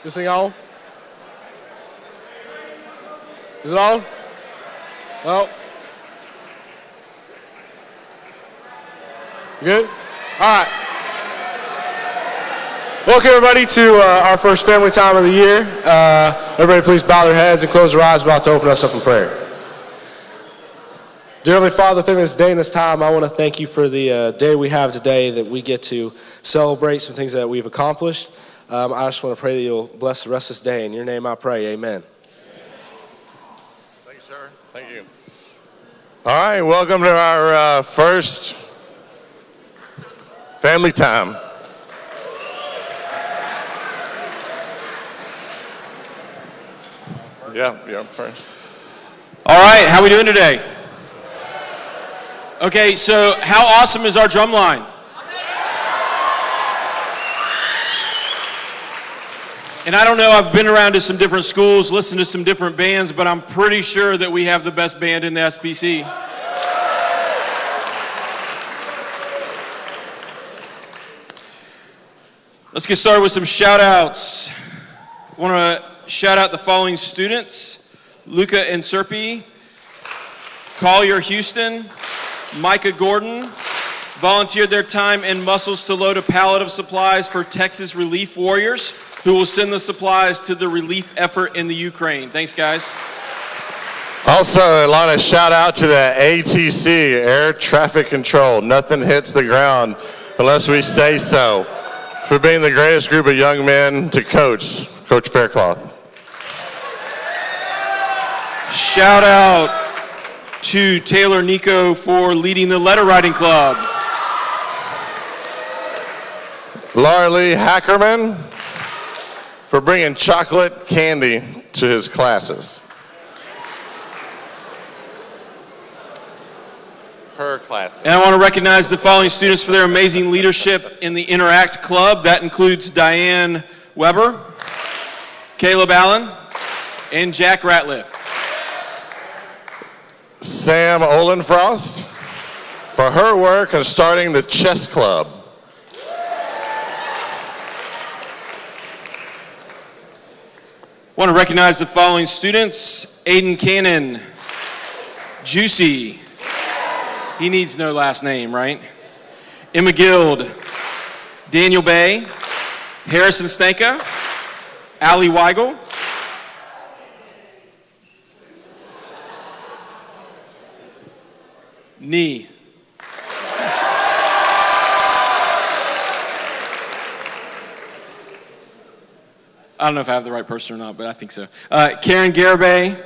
This thing on? Is it on? Well. Good? All right. Welcome, everybody, to our first family time of the year. Everybody, please bow their heads and close their eyes. We're about to open us up in prayer. Dear Heavenly Father, thank you for this day and this time. I want to thank you for the day we have today, that we get to celebrate some things that we've accomplished. I just want to pray that you'll bless the rest of this day. In your name I pray, amen. Thank you, sir. Thank you. All right, welcome to our first family time. Yeah, you're up first. All right, how we doing today? Okay, so how awesome is our drum line? And I don't know, I've been around to some different schools, listened to some different bands, but I'm pretty sure that we have the best band in the SPC. Let's get started with some shout outs. I want to shout out the following students: Luca and Serpi, Collier Houston, Micah Gordon, volunteered their time and muscles to load a pallet of supplies for Texas Relief Warriors, who will send the supplies to the relief effort in the Ukraine. Thanks, guys. Also, I want to shout out to the ATC, Air Traffic Control. Nothing hits the ground unless we say so, for being the greatest group of young men to coach, Coach Faircloth. Shout out to Taylor Nico for leading the letter writing club. Laura Lee Hackerman for bringing chocolate candy to his classes. Her classes. And I want to recognize the following students for their amazing leadership in the Interact Club. That includes Diane Weber, Caleb Allen, and Jack Ratliff. Sam Olenfrost for her work in starting the chess club. I want to recognize the following students: Aiden Cannon, Juicy, he needs no last name, right? Emma Guild, Daniel Bay, Harrison Stanka, Allie Weigel, Nee. I don't know if I have the right person or not, but I think so. Karen Garibay,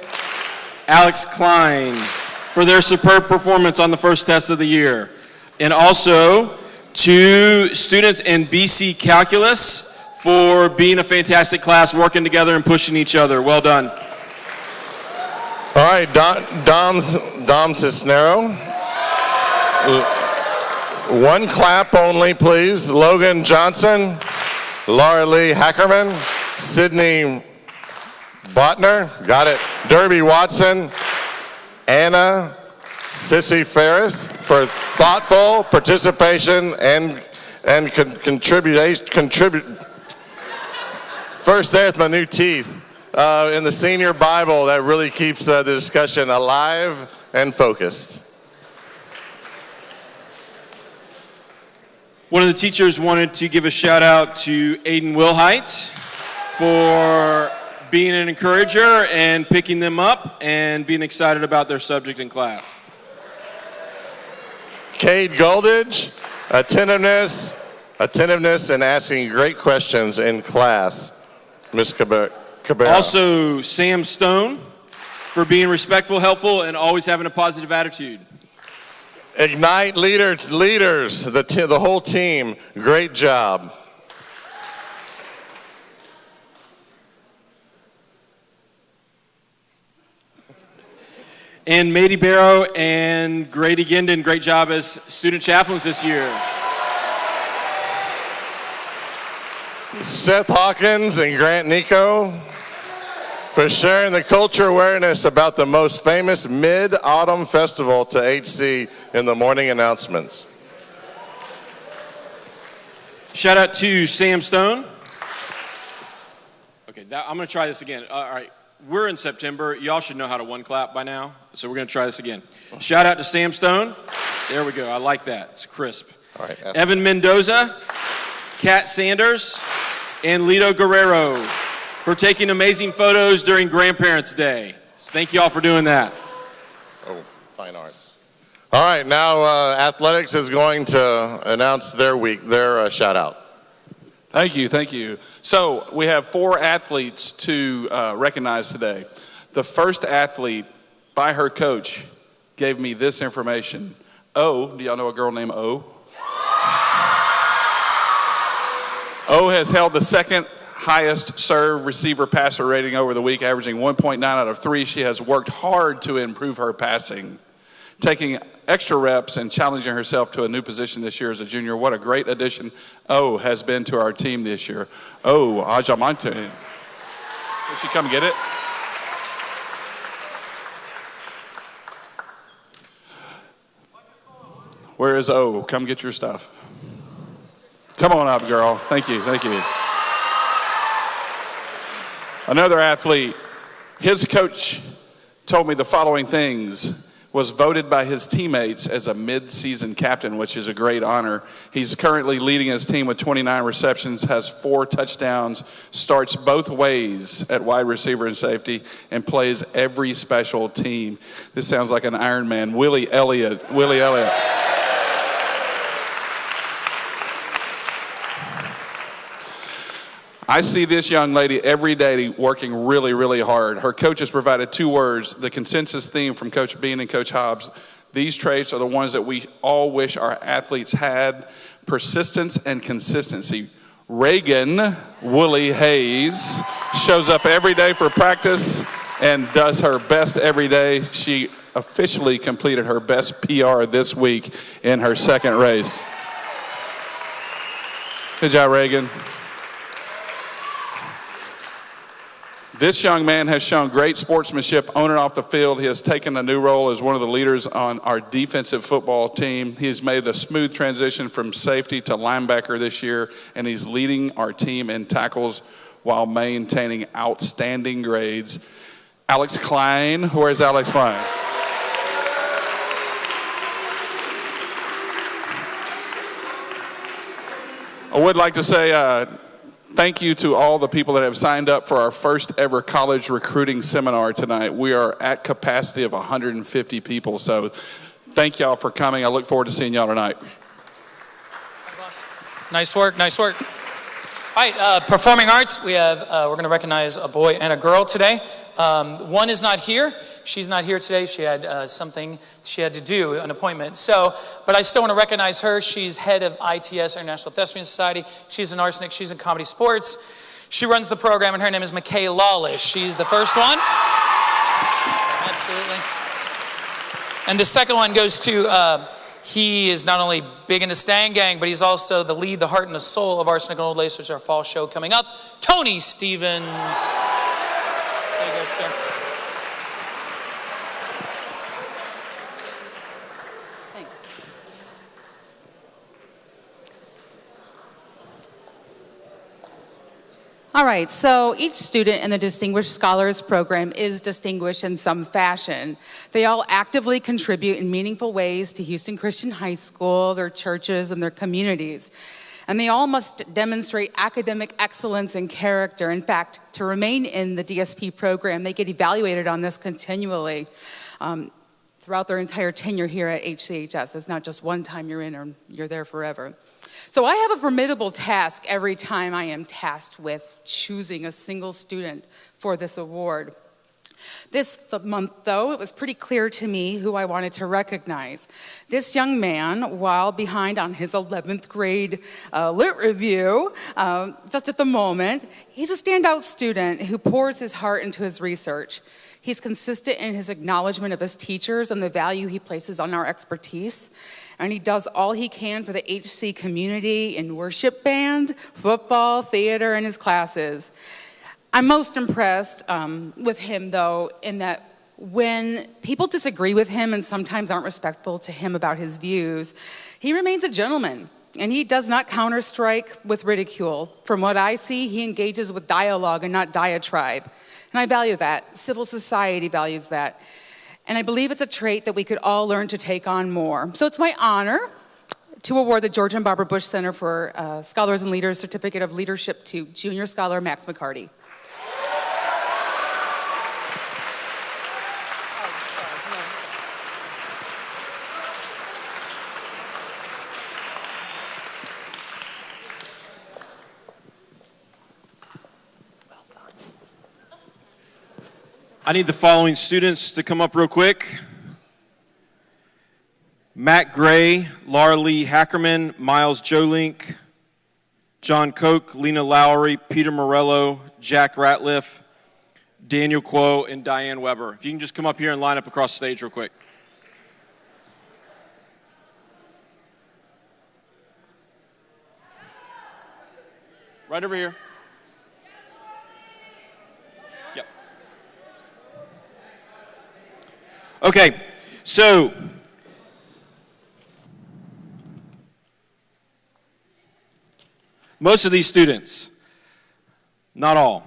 Alex Klein, for their superb performance on the first test of the year. And also to students in BC Calculus for being a fantastic class, working together and pushing each other. Well done. All right, Dom Cisnero. One clap only, please. Logan Johnson, Laura Lee Hackerman, Sydney Botner, got it. Derby Watson, Anna Sissy Ferris for thoughtful participation and contribute. First day with my new teeth in the senior Bible. That really keeps the discussion alive and focused. One of the teachers wanted to give a shout out to Aiden Wilhite for being an encourager and picking them up and being excited about their subject in class. Cade Goldage, attentiveness and asking great questions in class. Ms. Cabrera. Also, Sam Stone for being respectful, helpful, and always having a positive attitude. Ignite leaders, the whole team, great job. And Mady Barrow and Grady Gendon, great job as student chaplains this year. Seth Hawkins and Grant Nico for sharing the culture awareness about the most famous Mid-Autumn Festival to HC in the morning announcements. Shout out to Sam Stone. Okay. I'm going to try this again. All right. We're in September. Y'all should know how to one clap by now. So we're going to try this again. Shout out to Sam Stone. There we go. I like that. It's crisp. All right. Evan Mendoza, Kat Sanders, and Lito Guerrero for taking amazing photos during Grandparents' Day. So thank you all for doing that. Oh, fine arts. All right. Now athletics is going to announce their shout out. Thank you. So we have 4 athletes to recognize today. The first athlete, by her coach, gave me this information. Do y'all know a girl named O? O has held the second highest serve receiver passer rating over the week, averaging 1.9 out of 3. She has worked hard to improve her passing, taking extra reps and challenging herself to a new position this year as a junior. What a great addition O has been to our team this year. Ajamante. Will she come get it? Where is O? Come get your stuff. Come on up, girl. Thank you. Another athlete, his coach told me the following things. Was voted by his teammates as a mid-season captain, which is a great honor. He's currently leading his team with 29 receptions, has 4 touchdowns, starts both ways at wide receiver and safety, and plays every special team. This sounds like an Iron Man. Willie Elliott. I see this young lady every day working really, really hard. Her coach has provided 2 words, the consensus theme from Coach Bean and Coach Hobbs. These traits are the ones that we all wish our athletes had: persistence and consistency. Reagan Woolley Hayes shows up every day for practice and does her best every day. She officially completed her best PR this week in her second race. Good job, Reagan. This young man has shown great sportsmanship on and off the field. He has taken a new role as one of the leaders on our defensive football team. He has made a smooth transition from safety to linebacker this year, and he's leading our team in tackles while maintaining outstanding grades. Alex Klein. Where's Alex Klein? I would like to say thank you to all the people that have signed up for our first ever college recruiting seminar tonight. We are at capacity of 150 people, so thank y'all for coming. I look forward to seeing y'all tonight. Nice work. All right, performing arts, we're going to recognize a boy and a girl today. One is not here. She's not here today. She had something she had to do, an appointment. But I still want to recognize her. She's head of ITS, International Thespian Society. She's an arsenic. She's in comedy sports. She runs the program, and her name is McKay Lawless. She's the first one. Absolutely. And the second one goes to, he is not only big in the Stang Gang, but he's also the lead, the heart, and the soul of Arsenic and Old Lace, which is our fall show coming up. Tony Stevens. There you go, sir. All right, so each student in the Distinguished Scholars Program is distinguished in some fashion. They all actively contribute in meaningful ways to Houston Christian High School, their churches, and their communities. And they all must demonstrate academic excellence and character. In fact, to remain in the DSP program, they get evaluated on this continually throughout their entire tenure here at HCHS. It's not just one time you're in or you're there forever. So I have a formidable task every time I am tasked with choosing a single student for this award. This month, though, it was pretty clear to me who I wanted to recognize. This young man, while behind on his 11th grade lit review, just at the moment, he's a standout student who pours his heart into his research. He's consistent in his acknowledgement of his teachers and the value he places on our expertise. And he does all he can for the HC community in worship band, football, theater, and his classes. I'm most impressed with him, though, in that when people disagree with him and sometimes aren't respectful to him about his views, he remains a gentleman. And he does not counter-strike with ridicule. From what I see, he engages with dialogue and not diatribe. And I value that. Civil society values that. And I believe it's a trait that we could all learn to take on more. So it's my honor to award the George and Barbara Bush Center for Scholars and Leaders Certificate of Leadership to junior scholar Max McCarty. I need the following students to come up real quick. Matt Gray, Laura Lee Hackerman, Miles Jolink, John Koch, Lena Lowry, Peter Morello, Jack Ratliff, Daniel Quo, and Diane Weber. If you can just come up here and line up across the stage real quick. Right over here. Yep. Okay, so most of these students, not all,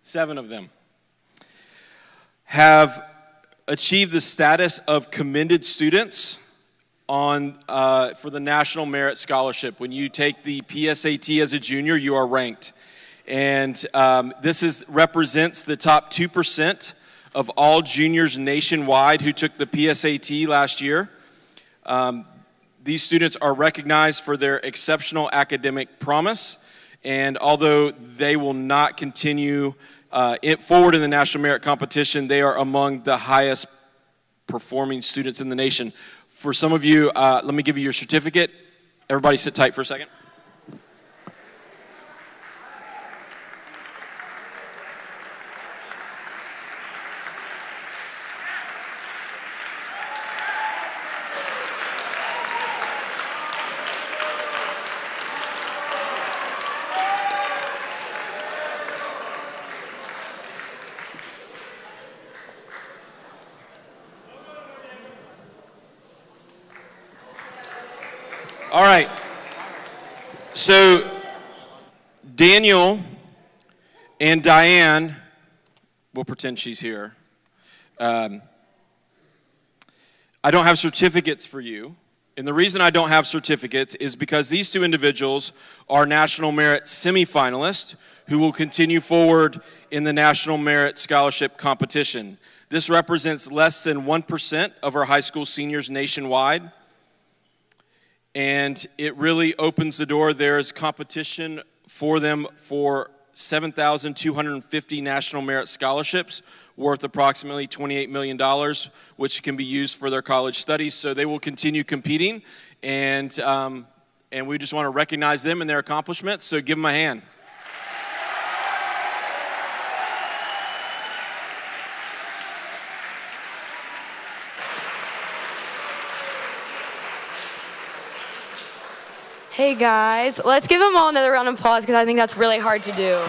7 of them, have achieved the status of commended students on for the National Merit Scholarship. When you take the PSAT as a junior, you are ranked. And this represents the top 2% of all juniors nationwide who took the PSAT last year. These students are recognized for their exceptional academic promise, and although they will not continue forward in the National Merit Competition, they are among the highest performing students in the nation. For some of you, let me give you your certificate. Everybody sit tight for a second. All right, so Daniel and Diane, we'll pretend she's here. I don't have certificates for you, and the reason I don't have certificates is because these 2 individuals are National Merit semifinalists who will continue forward in the National Merit Scholarship Competition. This represents less than 1% of our high school seniors nationwide. And it really opens the door. There is competition for them for 7,250 National Merit Scholarships worth approximately $28 million, which can be used for their college studies. So they will continue competing, and we just want to recognize them and their accomplishments, so give them a hand. Hey guys, let's give them all another round of applause because I think that's really hard to do.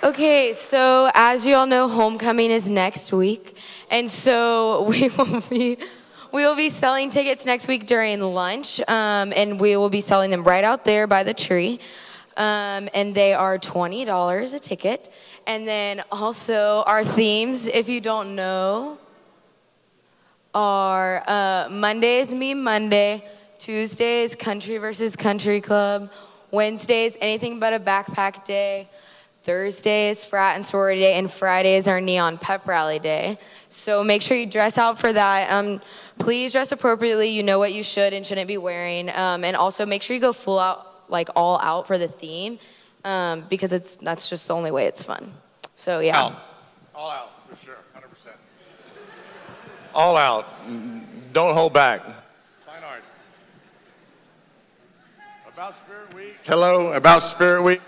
Okay, so as you all know, homecoming is next week, and so we will be selling tickets next week during lunch, and we will be selling them right out there by the tree, and they are $20 a ticket. And then also our themes, if you don't know, are Mondays Meme Monday, Tuesdays Country versus Country Club, Wednesdays Anything But a Backpack Day, Thursdays Frat and Sorority Day, and Fridays our Neon Pep Rally Day. So make sure you dress out for that. Please dress appropriately. You know what you should and shouldn't be wearing. And also make sure you go full out, like all out for the theme, because that's just the only way it's fun. So yeah. All out, for sure, 100%. All out. Don't hold back. Fine arts. About Spirit Week. Hello, about Spirit Week.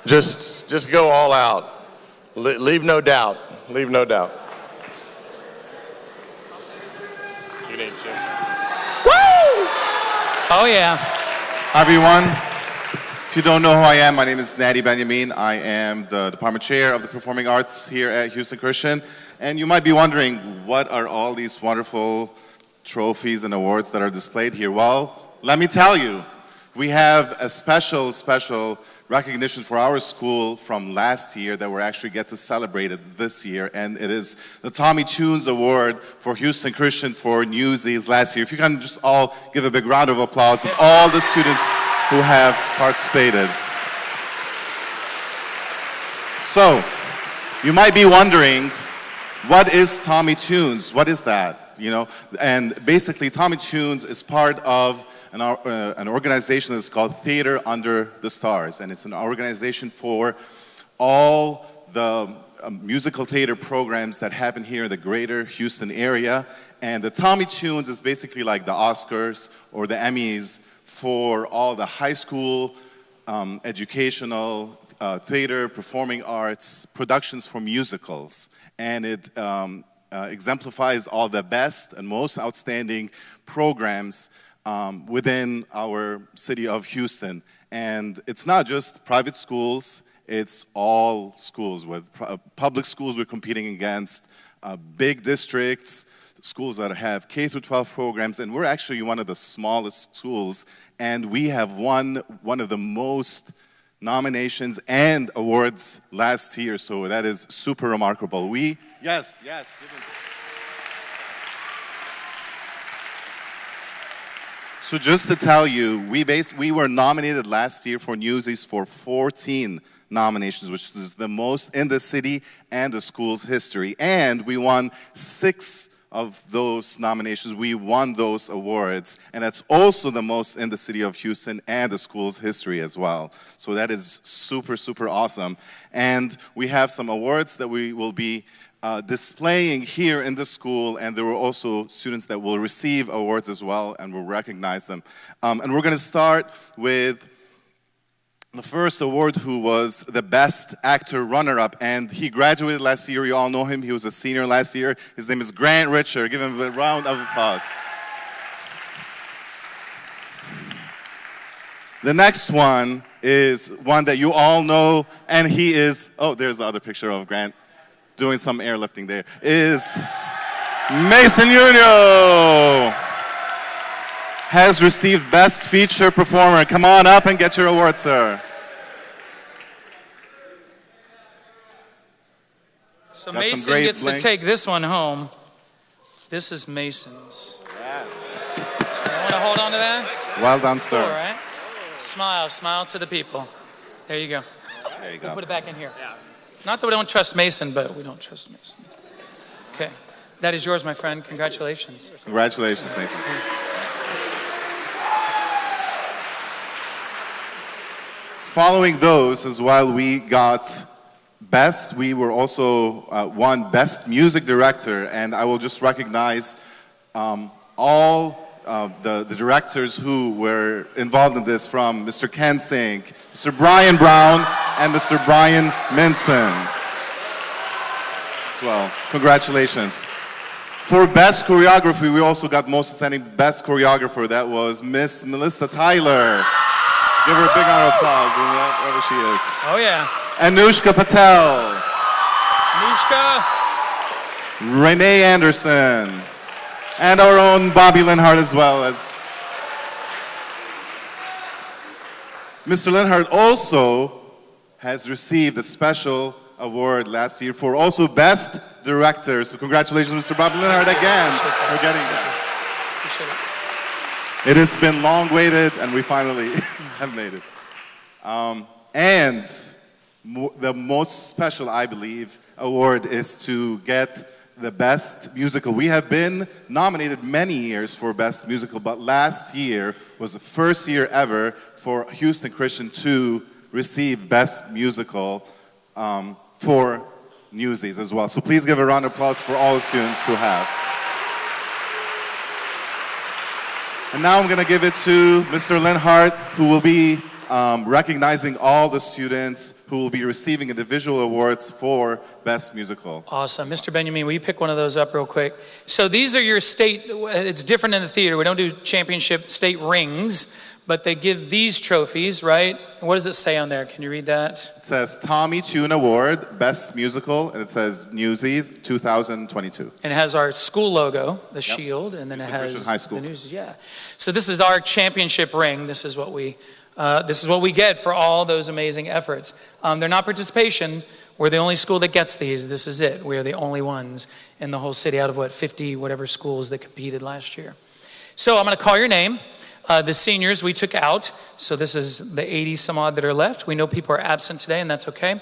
Just go all out. Leave no doubt. Leave no doubt. You need to. Woo! Oh yeah. Hi everyone. If you don't know who I am, my name is Nadi Benjamin. I am the Department Chair of the Performing Arts here at Houston Christian. And you might be wondering, what are all these wonderful trophies and awards that are displayed here? Well, let me tell you, we have a special recognition for our school from last year that we're actually get to celebrate it this year, and it is the Tommy Tunes Award for Houston Christian for Newsies last year. If you can just all give a big round of applause to all the students who have participated. So, you might be wondering, what is Tommy Tunes? What is that? You know, and basically Tommy Tunes is part of an organization that's called Theater Under the Stars, and it's an organization for all the musical theater programs that happen here in the greater Houston area. And the Tommy Tunes is basically like the Oscars or the Emmys for all the high school educational theater, performing arts productions for musicals. And it exemplifies all the best and most outstanding programs within our city of Houston. And it's not just private schools, it's all schools. With public schools, we're competing against big districts, schools that have K through 12 programs, and we're actually one of the smallest schools, and we have won one of the most nominations and awards last year, so that is super remarkable. Yes. So just to tell you, we were nominated last year for Newsies for 14 nominations, which is the most in the city and the school's history. And we won 6 of those nominations. We won those awards, and that's also the most in the city of Houston and the school's history as well. So that is super awesome. And we have some awards that we will be displaying here in the school, and there were also students that will receive awards as well, and we'll recognize them. And we're going to start with the first award, who was the Best Actor Runner-Up, and he graduated last year. You all know him. He was a senior last year. His name is Grant Richer. Give him a round of applause. The next one is one that you all know, and he is, oh, there's the other picture of Grant doing some airlifting there, is Mason Unio. Has received Best Feature Performer. Come on up and get your award, sir. So Got Mason gets to take this one home. This is Mason's. Yeah. You want to hold on to that? Well done, sir. All right. Smile to the people. There you go. There you go. We'll put it back in here. Yeah. Not that we don't trust Mason, but we don't trust Mason. Okay. That is yours, my friend. Congratulations. Congratulations, Mason. Following those, as well, we got we were also won Best Music Director, and I will just recognize all the directors who were involved in this, from Mr. Ken Sink, Mr. Brian Brown, and Mr. Brian Minson. As well, congratulations. For Best Choreography, we also got most outstanding Best Choreographer. That was Miss Melissa Tyler. Give her a big round of applause, wherever she is. Oh, yeah. Anushka Patel. Anushka. Renee Anderson. And our own Bobby Linhart as well. As Mr. Linhart also has received a special award last year for also Best Director. So congratulations, Mr. Bobby Linhart, again for getting that. It has been long waited, and we finally have made it. And the most special, I believe, award is to get the Best Musical. We have been nominated many years for Best Musical, but last year was the first year ever for Houston Christian to receive Best Musical for Newsies as well. So please give a round of applause for all the students who have. And now I'm going to give it to Mr. Linhart, who will be recognizing all the students who will be receiving individual awards for Best Musical. Awesome. Mr. Benjamin, will you pick one of those up real quick? So these are your state, it's different in the theater. We don't do championship state rings, but they give these trophies, right? And what does it say on there? Can you read that? It says Tommy Tune Award, Best Musical, and it says Newsies 2022. And it has our school logo, the shield, and then it has Christian High School. the Newsies. Yeah. So this is our championship ring. This is what we get for all those amazing efforts. They're not participation. We're the only school that gets these. This is it. We're the only ones in the whole city out of 50 whatever schools that competed last year. So I'm going to call your name. The seniors we took out. So this is the 80 some odd that are left. We know people are absent today, and that's okay.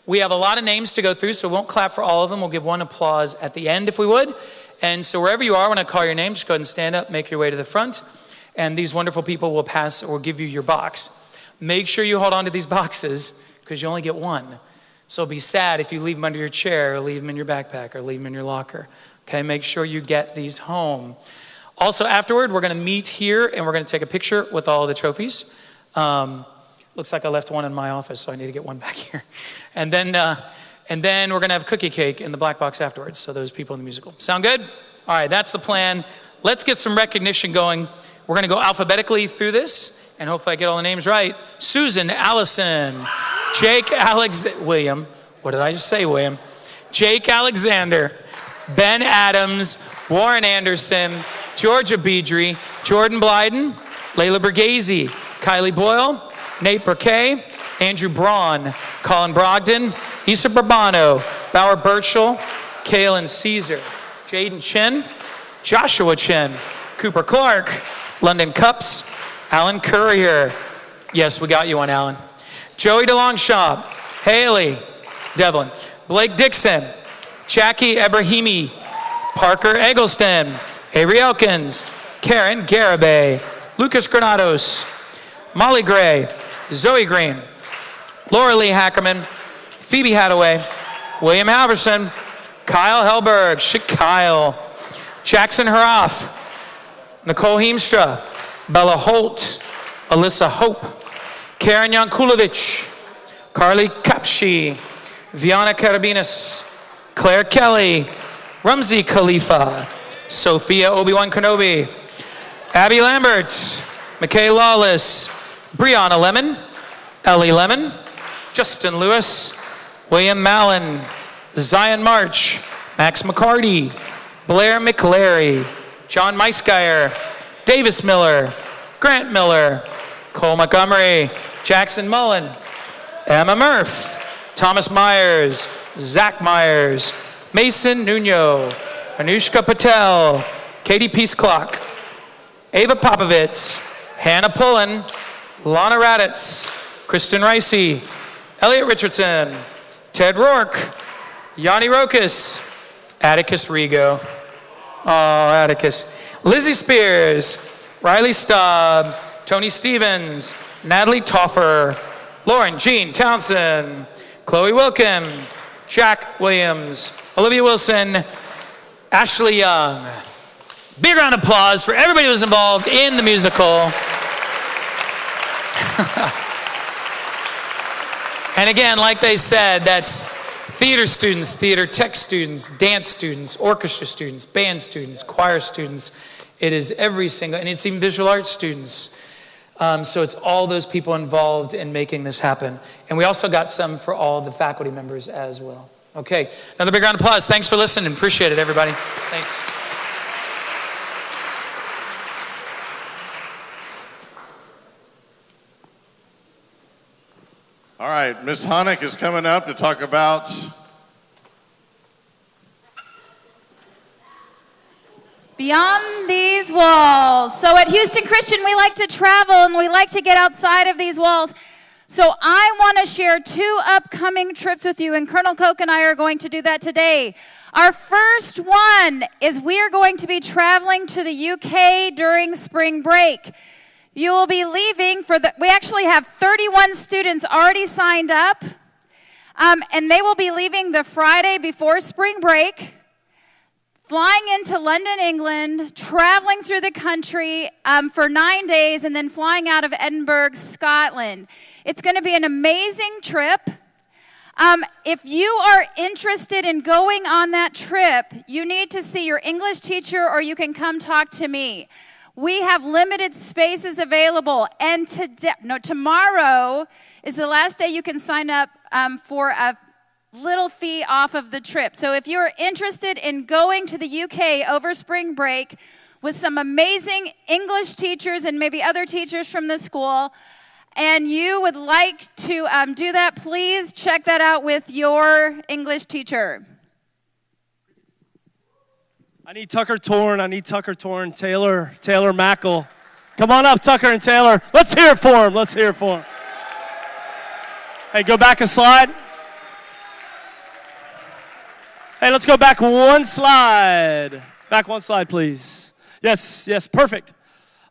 We have a lot of names to go through, so we won't clap for all of them. We'll give one applause at the end if we would. And so wherever you are, when I call your name, just go ahead and stand up, make your way to the front. And these wonderful people will pass or give you your box. Make sure you hold on to these boxes because you only get one. So it'll be sad if you leave them under your chair or leave them in your backpack or leave them in your locker. Okay, make sure you get these home. Also afterward, we're going to meet here and we're going to take a picture with all the trophies. Looks like I left one in my office, so I need to get one back here. And then we're going to have cookie cake in the black box afterwards, so those people in the musical. Sound good? All right, that's the plan. Let's get some recognition going. We're going to go alphabetically through this, and hopefully I get all the names right. Susan Allison, Jake William. What did I just say, William? Jake Alexander, Ben Adams, Warren Anderson, Georgia Beedry, Jordan Blyden, Layla Bergese, Kylie Boyle, Nate Burkay, Andrew Braun, Colin Brogdon, Issa Bourbano, Bauer Birchall, Kaylin Caesar, Jaden Chin, Joshua Chin, Cooper Clark, London Cups, Alan Courier. Yes, we got you one, Alan. Joey DeLongchamp, Haley, Devlin, Blake Dixon, Jackie Ebrahimi, Parker Eggleston, Avery Elkins, Karen Garibay, Lucas Granados, Molly Gray, Zoe Green, Laura Lee Hackerman, Phoebe Hadaway, William Halverson, Kyle Helberg, Kyle, Jackson Haraff, Nicole Heemstra, Bella Holt, Alyssa Hope, Karen Yankulovich, Carly Kapshi, Viana Carabinas, Claire Kelly, Rumsey Khalifa, Sophia Obi-Wan Kenobi, Abby Lambert, McKay Lawless, Brianna Lemon, Ellie Lemon, Justin Lewis, William Mallon, Zion March, Max McCarty, Blair McLary, John Meisgeyer, Davis Miller, Grant Miller, Cole Montgomery, Jackson Mullen, Emma Murph, Thomas Myers, Zach Myers, Mason Nuno, Anushka Patel, Katie Peaceclock, Ava Popovitz, Hannah Pullen, Lana Raditz, Kristen Ricey, Elliot Richardson, Ted Rourke, Yanni Rokas, Atticus Rigo. Oh, Atticus. Lizzie Spears, Riley Staub, Tony Stevens, Natalie Toffer, Lauren Jean Townsend, Chloe Wilkin, Jack Williams, Olivia Wilson, Ashley Young. Big round of applause for everybody who was involved in the musical. And again, like they said, that's theater students, theater tech students, dance students, orchestra students, band students, choir students. It is every single, and it's even visual arts students. So it's all those people involved in making this happen. And we also got some for all the faculty members as well. Okay, another big round of applause. Thanks for listening. Appreciate it, everybody. Thanks. All right, Ms. Honeck is coming up to talk about Beyond These Walls. So at Houston Christian, we like to travel and we like to get outside of these walls. So I want to share 2 upcoming trips with you, and Colonel Koch and I are going to do that today. Our first one is we are going to be traveling to the UK during spring break. You will be leaving we actually have 31 students already signed up, and they will be leaving the Friday before spring break, flying into London, England, traveling through the country for 9 days, and then flying out of Edinburgh, Scotland. It's going to be an amazing trip. If you are interested in going on that trip, you need to see your English teacher or you can come talk to me. We have limited spaces available, and tomorrow is the last day you can sign up for a little fee off of the trip. So if you're interested in going to the UK over spring break with some amazing English teachers and maybe other teachers from the school, and you would like to do that, please check that out with your English teacher. I need Tucker Torn. Taylor Mackle. Come on up, Tucker and Taylor. Let's hear it for him. Hey, go back a slide. Hey, let's go back one slide. Back one slide, please. Yes, perfect.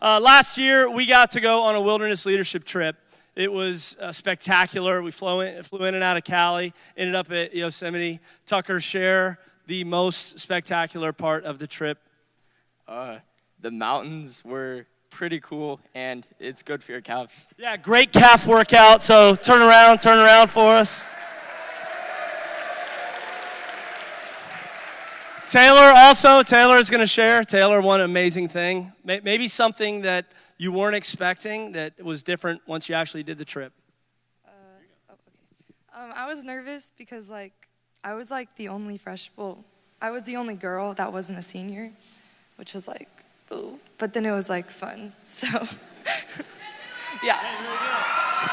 Last year, we got to go on a wilderness leadership trip. It was spectacular. We flew in and out of Cali, ended up at Yosemite. Tucker, share the most spectacular part of the trip. The mountains were pretty cool, and it's good for your calves. Yeah, great calf workout. So turn around for us. Taylor is going to share. Taylor, one amazing thing. Maybe something that you weren't expecting that was different once you actually did the trip. I was nervous because, I was, the only I was the only girl that wasn't a senior, which was, ooh. But then it was, fun, so, yeah.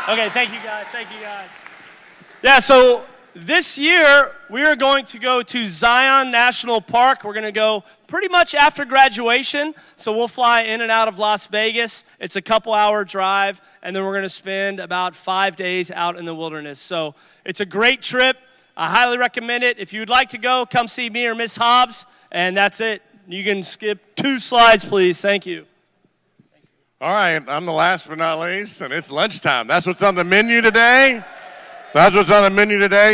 Okay, thank you guys. Yeah, so this year, we are going to go to Zion National Park. We're going to go pretty much after graduation, so we'll fly in and out of Las Vegas. It's a couple-hour drive, and then we're going to spend about 5 days out in the wilderness. So it's a great trip. I highly recommend it. If you'd like to go, come see me or Miss Hobbs, and that's it. You can skip 2 slides, please. Thank you. All right, I'm the last but not least, and it's lunchtime. That's what's on the menu today.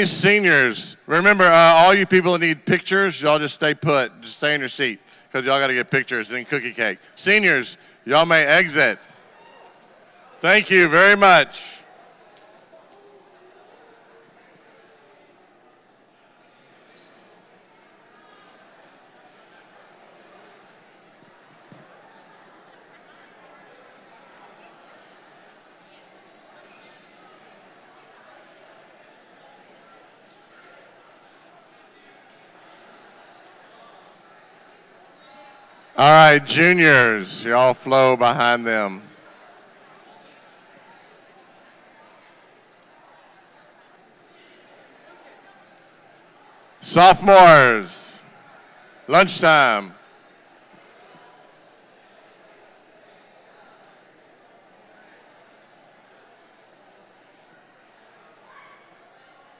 Seniors. Remember, all you people that need pictures, y'all just stay put. Just stay in your seat because y'all got to get pictures and cookie cake. Seniors, y'all may exit. Thank you very much. All right, juniors, y'all flow behind them. Sophomores, lunchtime.